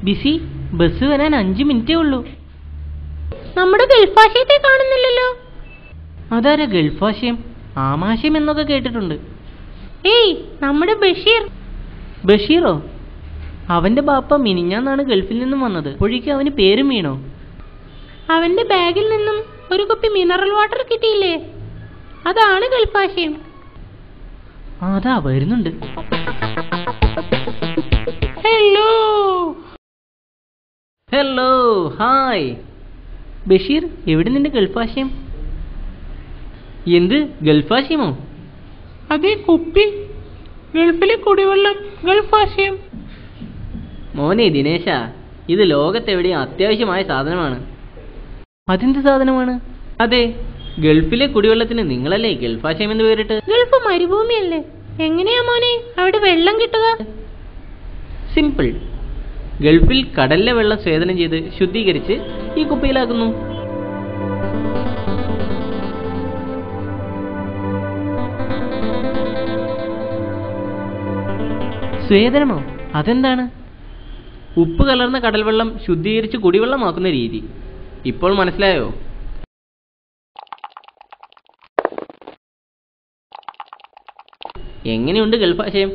BC, bus വരാൻ 5 മിനിറ്റേ ഉള്ളൂ. നമ്മുടെ ഗൾഫ് ആശയത്തെ കാണുന്നില്ലല്ലോ. അതാരാ ഗൾഫ് ആശയം? ആമാശയം എന്നൊക്കെ കേട്ടിട്ടുണ്ട്. ഏയ്, നമ്മുടെ ബഷീർ. ബഷീറോ? അവന്റെ ബാപ്പ മിനിഞ്ഞാന്നാണ് ഗൾഫിൽ നിന്നും വന്നത്. അപ്പോഴേക്കും അവന് പേരും വീണോ? അവന്റെ ബാഗിൽ നിന്നും ഒരു കുപ്പി മിനറൽ വാട്ടർ കിട്ടിയില്ലേ, അതാണ് ഗൾഫ് ആശയം. അതാ വരുന്നുണ്ട്. Hello hello, hi. ബഷീർ, എവിടെ നിന്റെ ഗൾഫ് ആശയം? എന്ത് ഗൾഫ് ആശയമോ? അതേ, കുപ്പി. ഗൾഫിലെ കുടിവെള്ളം ഗൾഫ് ആശയം. മോനെ ദിനേശ, ഇത് ലോകത്തെവിടെയും അത്യാവശ്യമായ സാധനമാണ്. അതെന്ത് സാധനമാണ്? അതെ, ഗൾഫിലെ കുടിവെള്ളത്തിന് നിങ്ങളല്ലേ ഗൾഫ് ആശയം എന്ന് പേരിട്ട്? ഗൾഫ് മരുഭൂമിയല്ലേ, എങ്ങനെയാ മോനെ അവിടെ വെള്ളം കിട്ടുക? സിമ്പിൾ. ഗൾഫിൽ കടലിലെ വെള്ളം സ്വേദനം ചെയ്ത് ശുദ്ധീകരിച്ച് ഈ കുപ്പിയിലാക്കുന്നു. സ്വേദനമോ? അതെന്താണ്? ഉപ്പ് കലർന്ന കടൽ വെള്ളം ശുദ്ധീകരിച്ച് കുടിവെള്ളമാക്കുന്ന രീതി. ഇപ്പോൾ മനസ്സിലായോ? എങ്ങനെയുണ്ട് ഗൾഫ് ആശയം?